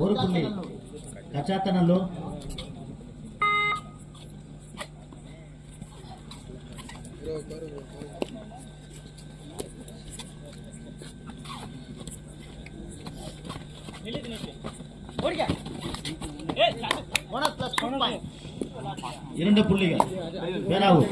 ஒரு புள்ளி கச்சாத்தநல்லூர். இரண்டு புள்ளிகள் பேராவூர்.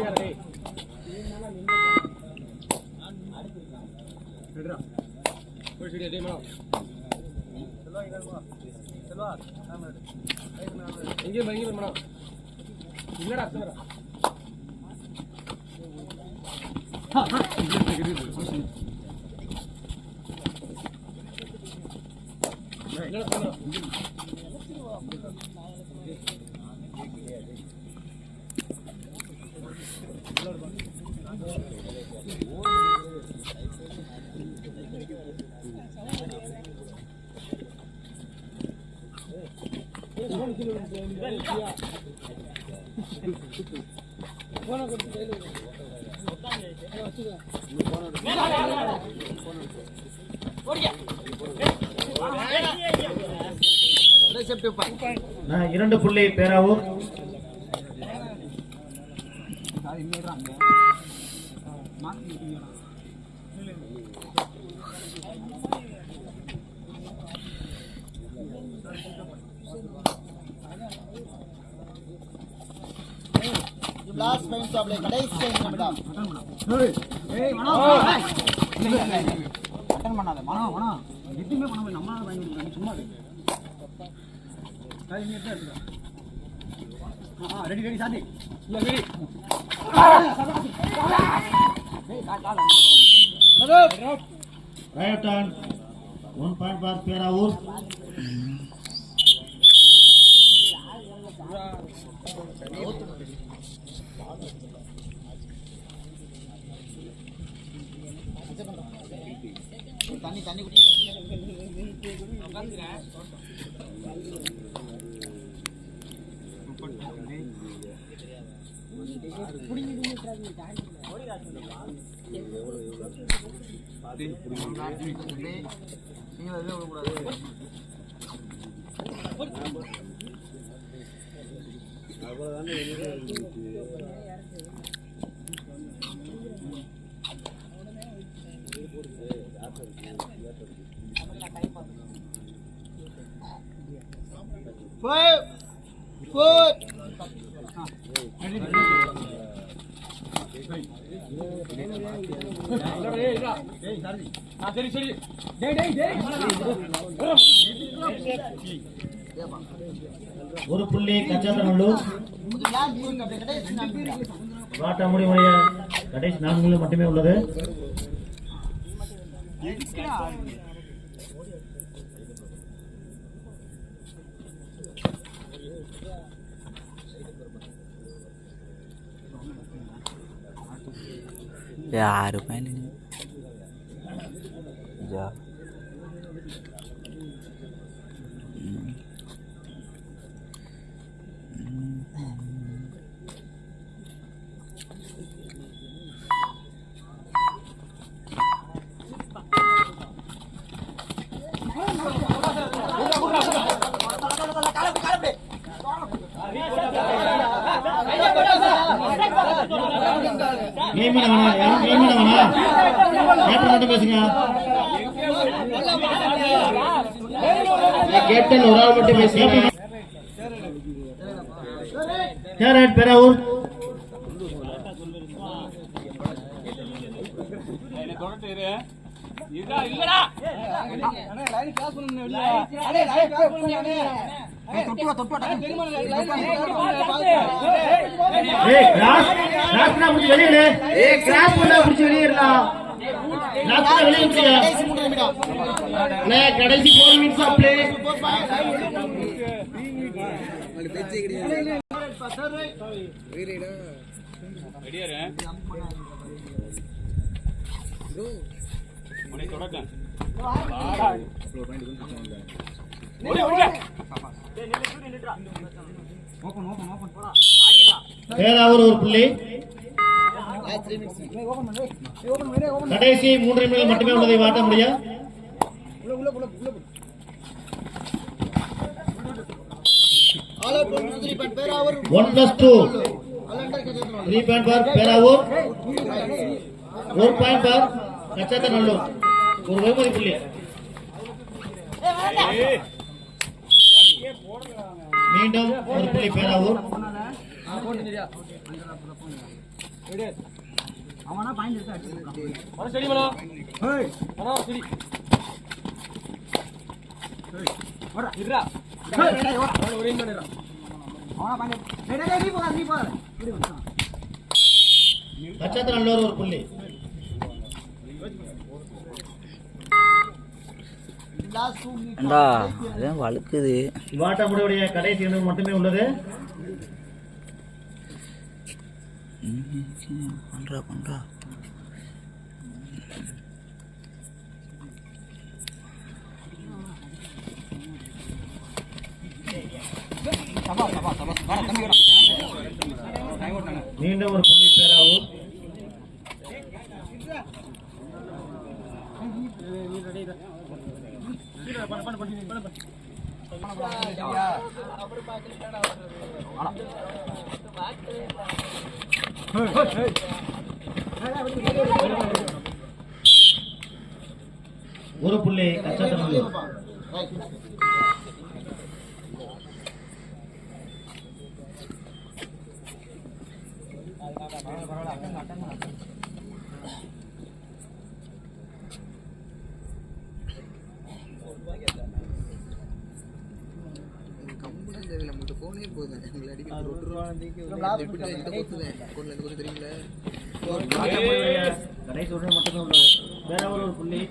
இரண்டு புள்ளி பேராவூர். லாஸ்ட் டைம் சாப்ளே கடைசி டைம் மேடம் அட்டெண்ட் பண்ணாத மனா எதுமே பண்ண முடியல நம்மளால பயன்படுத்த சும்மா காய் நீ எடுத்து ரெடி சாதி இல்ல ready right on 1 point for Peravur. தண்ணி ஒரு புள்ளி கச்சாத்தநல்லூர். வாட்டாமுடியுடைய கடைசி 4 மட்டுமே உள்ளது. यार मैंने जा பேசுங்க. கேப்டன் ஒரு ஆள் மட்டும் பேசுங்க. பேராவூர். கடைசி 4 மினிட்ஸ் ஆஃப் ப்ளே. தொடக்க பேராவூர் ஒரு புள்ளி. லாஸ்ட் 3 மினிட்ஸ் கடைசி 3 நிமிடங்கள் மட்டுமே உள்ளதை மாற்ற முடியும். ஆல் அவுட் 3 பாயிண்ட் பேராவூர் 1+2 அலண்டர் के 3 point for Peravur, 1 point for கச்சத்தநல்லூர். ஒரு வெகுமதி புள்ளி. மீண்டும் ஒரு புள்ளி பேராவூர். கச்சத்தநல்லூர் ஒரு புள்ளி. லாஸ்ட் 2 மினிட்ஸ் ஏண்டா அதான் வழுக்குது. வாட்ட முடிவுடைய கடைசி நிமிடம் மட்டுமே உள்ளது. பண்றா பண்றா மீண்டும் ஒரு புள்ளி பேராவூர். ஒரு புள்ளி கச்சத்தநல்லூர். கடைசி 1 மட்டுமே உள்ளது. பேராவூர் ஒரு புள்ளி.